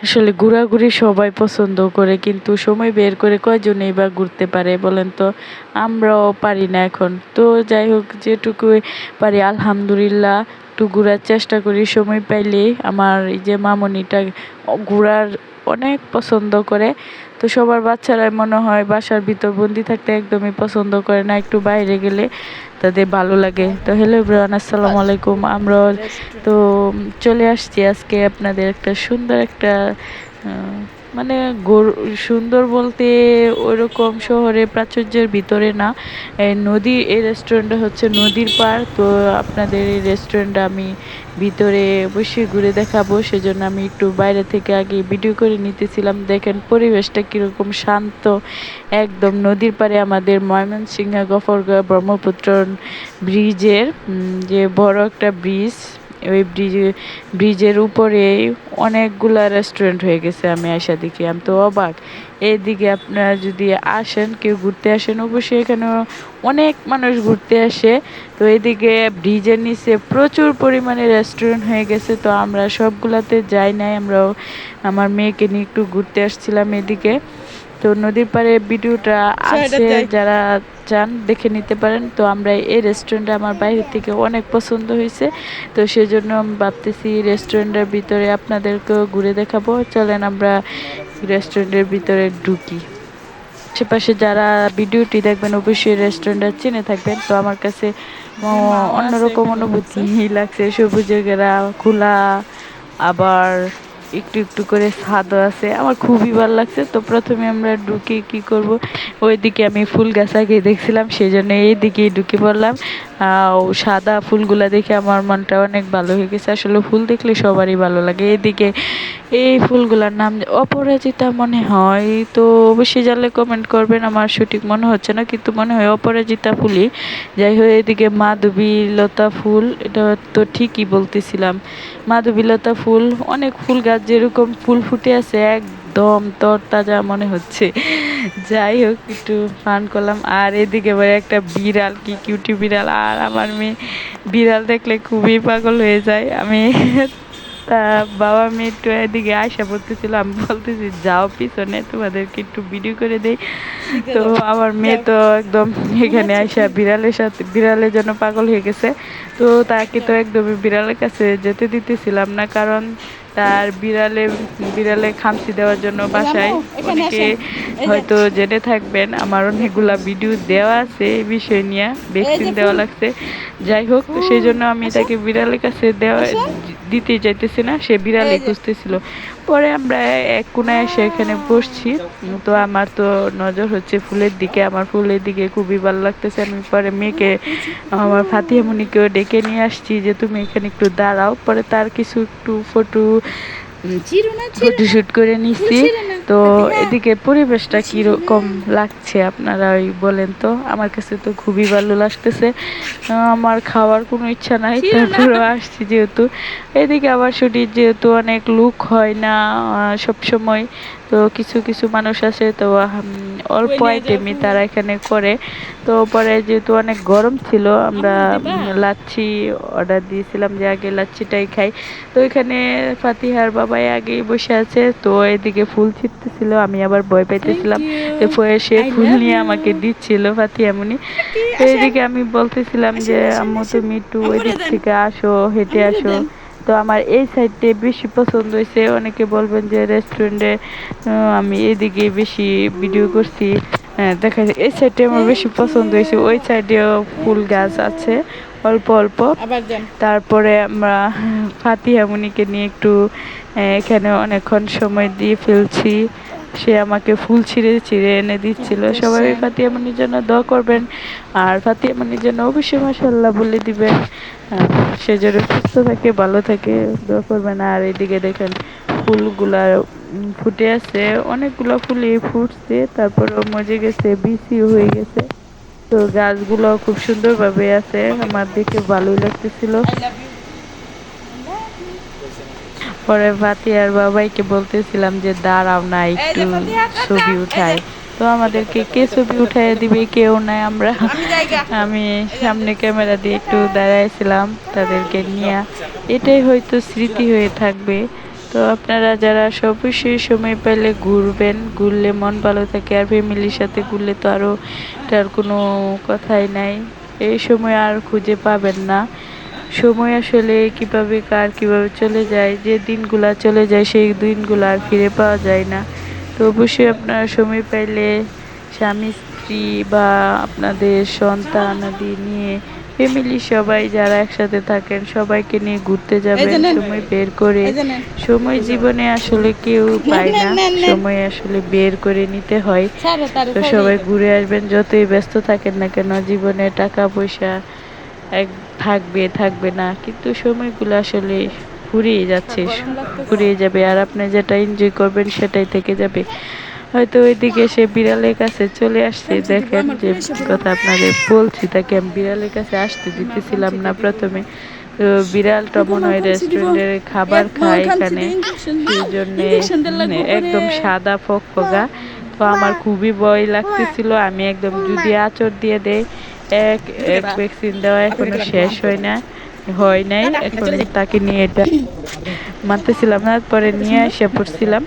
আসলে ঘোরাঘুরি সবাই পছন্দ করে, কিন্তু সময় বের করে কয়জনেই বা ঘুরতে পারে বলেন তো? আমরাও পারি না এখন। তো যাই হোক, যেটুকু পারি আলহামদুলিল্লাহ একটু ঘোরার চেষ্টা করি সময় পাইলেই। আমার এই যে মামনিটা ঘোরার অনেক পছন্দ করে। তো সবার বাচ্চারাই মনে হয় বাসার ভিতর বন্দি থাকতে একদমই পছন্দ করে না, একটু বাইরে গেলে তাদের ভালো লাগে। তো হ্যালো এভরিওয়ান, আসসালামু আলাইকুম। আমরা তো চলে আসছি আজকে আপনাদের একটা সুন্দর একটা মানে সুন্দর বলতে ওইরকম শহরে প্রাচুর্যের ভিতরে না, নদী, এই রেস্টুরেন্টটা হচ্ছে নদীর পাড়। তো আপনাদের এই রেস্টুরেন্টটা আমি ভিতরে বসে ঘুরে দেখাবো, সেজন্য আমি একটু বাইরে থেকে আগে ভিডিও করে নিতেছিলাম। দেখেন পরিবেশটা কীরকম শান্ত, একদম নদীর পাড়ে আমাদের ময়মনসিংহ গফরগাঁও ব্রহ্মপুত্র ব্রিজের যে বড় একটা ব্রিজ, ওই ব্রিজের উপরে অনেকগুলা রেস্টুরেন্ট হয়ে গেছে। আমি আয়সা দেখি, আমি তো অবাক। এইদিকে আপনারা যদি আসেন, কেউ ঘুরতে আসেন, অবশ্যই এখানে অনেক মানুষ ঘুরতে আসে। তো এদিকে ব্রিজের নিচে প্রচুর পরিমাণে রেস্টুরেন্ট হয়ে গেছে। তো আমরা সবগুলাতে যাই নাই, আমরাও আমার মেয়েকে নিয়ে একটু ঘুরতে আসছিলাম এদিকে। তো নদীর পাড়ে ভিডিওটা আছে, যারা চান দেখে নিতে পারেন। তো আমরা এই রেস্টুরেন্টটা আমার বাইরে থেকে অনেক পছন্দ হয়েছে, তো সেজন্য আমি ভাবতেছি রেস্টুরেন্টের ভিতরে আপনাদেরকেও ঘুরে দেখাবো। চলেন আমরা রেস্টুরেন্টের ভিতরে ঢুকি। আশেপাশে যারা ভিডিওটি দেখবেন অবশ্যই রেস্টুরেন্টটা চিনে থাকবেন। তো আমার কাছে অন্যরকম অনুভূতি লাগছে, সবুজের ঘেরা খোলা, আবার একটু একটু করে ছাদও আছে, আমার খুবই ভালো লাগছে। তো প্রথমে আমরা ঢুকে কি করব, ওইদিকে আমি ফুল গাছ আগে দেখছিলাম, সেই জন্য এই দিকেই ঢুকে পড়লাম। সাদা ফুলগুলা দেখে আমার মনটা অনেক ভালো হয়ে গেছে। আসলে ফুল দেখলে সবারই ভালো লাগে। এইদিকে এই ফুলগুলার নাম অপরাজিতা মনে হয়, তো অবশ্যই জানলে কমেন্ট করবেন। আমার সঠিক মনে হচ্ছে না, কিন্তু মনে হয় অপরাজিতা ফুলই। যাই হোক, এদিকে মাধবীলতা ফুল, এটা তো ঠিকই বলতেছিলাম, মাধবীলতা ফুল। অনেক ফুল গাছ যেরকম ফুল ফুটে আছে, একদম তরতাজা মনে হচ্ছে। যাই হোক, একটু ফান করলাম। আর এদিকে এবার একটা বিড়াল, কি কিউটি বিড়াল, আর আমার মেয়ে বিড়াল দেখলে খুবই পাগল হয়ে যায়। আমি তা বাবা মেয়ে একটু এদিকে আয়সা বলতেছিল, আমি বলতেছি যাও পিছনে, তোমাদেরকে একটু ভিডিও করে দেই। তো আমার মেয়ে তো একদম এখানে আয়সা বিড়ালের জন্য পাগল হয়ে গেছে। তো তাকে তো একদমই বিড়ালের কাছে যেতে দিতেছিলাম না, কারণ তার বিড়ালে খামচি দেওয়ার জন্য বাসায় অনেকে হয়তো জেনে থাকবেন, আমার অনেকগুলা ভিডিও দেওয়া আছে এই বিষয় নিয়ে, ভ্যাকসিন দেওয়া লাগছে। যাই হোক, সেই জন্য আমি তাকে বিড়ালের কাছে দিতে চাইতেছি না, সে বিড়ালে খুঁজতেছিল। পরে আমরা এক কোনায় এসে এখানে বসছি। তো আমার তো নজর হচ্ছে ফুলের দিকে, আমার ফুলের দিকে খুবই ভালো লাগতেছে। আমি পরে মেয়েকে, আমার ফাতিহামণিকেও ডেকে নিয়ে আসছি যে তুমি এখানে একটু দাঁড়াও। পরে তার কিছু একটু ফটোশুট করে নিচ্ছি। তো এদিকে পরিবেশটা কীরকম লাগছে আপনারা ওই বলেন তো? আমার কাছে তো খুবই ভালো লাগতেছে। আমার খাওয়ার কোনো ইচ্ছা নাই, তারপরেও আসছি যেহেতু। এদিকে আবার ছুটির যেহেতু অনেক লুক হয় না সব সময়, তো কিছু কিছু মানুষ আছে, তো অল্প আইটেমই তারা এখানে করে। তো পরে যেহেতু অনেক গরম ছিল, আমরা লাচ্ছি অর্ডার দিয়েছিলাম যে আগে লাচ্ছিটাই খাই। তো এখানে ফাতিহার বাবাই আগেই বসে আছে। তো এদিকে ফুল ছিটতেছিল, আমি আবার ভয় পাইতেছিলাম। তো সে ফুল নিয়ে আমাকে দিচ্ছিল ফাতিহামণি। তো এদিকে আমি বলতেছিলাম যে আম্মু তুমি একটু ওই দিক থেকে আসো, হেঁটে আসো। তো আমার এই সাইডে বেশি পছন্দ হয়েছে। অনেকে বলবেন যে রেস্টুরেন্টে আমি এদিকে বেশি ভিডিও করছি, হ্যাঁ দেখা যায় এই সাইডে আমার বেশি পছন্দ হয়েছে। ওই সাইডেও ফুল গাছ আছে অল্প অল্প। তারপরে আমরা ফাতিহামণিকে নিয়ে একটু এখানে অনেকক্ষণ সময় দিয়ে ফেলছি। সে আমাকে ফুল ছিঁড়ে ছিঁড়ে এনে দিচ্ছিল। সবাই ফাতিহামণির জন্য দোয়া করবেন, আর ফাতিহামণির জন্য অবশ্যই মাশাআল্লাহ বলে দিবেন, সে যেন সুস্থ থাকে, ভালো থাকে, দোয়া করবেন। আর এদিকে দেখেন ফুলগুলা ফুটে আছে, অনেকগুলো ফুলই ফুটছে, তারপরেও মজে গেছে, বিচিও হয়ে গেছে। তো গাছগুলো খুব সুন্দরভাবে আছে, আমার দেখে ভালোই লাগতেছিল। পরে ফাতিহার বাবাইকে বলতেছিলাম যে দাঁড়াও না, একটু ছবি উঠাই। তো আমাদেরকে কে ছবি উঠাই দিবে, কেউ নাই। আমি সামনে ক্যামেরা দিয়ে একটু দাঁড়াইছিলাম তাদেরকে নিয়ে। এটাই হয়তো স্মৃতি হয়ে থাকবে তো আপনারা যারা অবশ্যই সময় পেলে ঘুরবেন, ঘুরলে মন ভালো থাকে। আর ফ্যামিলির সাথে ঘুরলে তো আরও এটার কোনো কথাই নাই, এই সময় আর খুঁজে পাবেন না। সময় আসলে কীভাবে কার কীভাবে চলে যায়, যে দিনগুলা চলে যায় সেই দিনগুলো আর ফিরে পাওয়া যায় না। তো অবশ্যই আপনারা সময় পাইলে স্বামী স্ত্রী বা আপনাদের সন্তান আদি নিয়ে ফ্যামিলি সবাই যারা একসাথে থাকেন সবাইকে নিয়ে ঘুরতে যাবেন সময় বের করে। সময় জীবনে আসলে কেউ পায় না, সময় আসলে বের করে নিতে হয়। তো সবাই ঘুরে আসবেন, যতই ব্যস্ত থাকেন না কেন জীবনে টাকা পয়সা এক থাকবে না, কিন্তু সময়গুলো আসলে ফুরিয়ে যাচ্ছে, ফুরিয়ে যাবে। আর আপনি যেটা এনজয় করবেন সেটাই থেকে যাবে। হয়তো ওইদিকে সে বিড়ালের কাছে চলে আসছে, দেখেন যে কথা আপনাদের বলছি, তাকে আমি বিড়ালের কাছে আসতে দিতেছিলাম না প্রথমে। তো বিড়ালটা মনে হয় রেস্টুরেন্টের খাবার খায় এখানে, সেই জন্যে একদম সাদা ফকফকা। তো আমার খুবই ভয় লাগতেছিল, আমি একদম যদি আঁচড় দিয়ে দেই, এক এক ভ্যাকসিন দেওয়া এখনো শেষ হয় নাই, এখন তাকে নিয়ে এটা মানতেছিলাম না, পরে নিয়ে এসে পড়ছিলাম।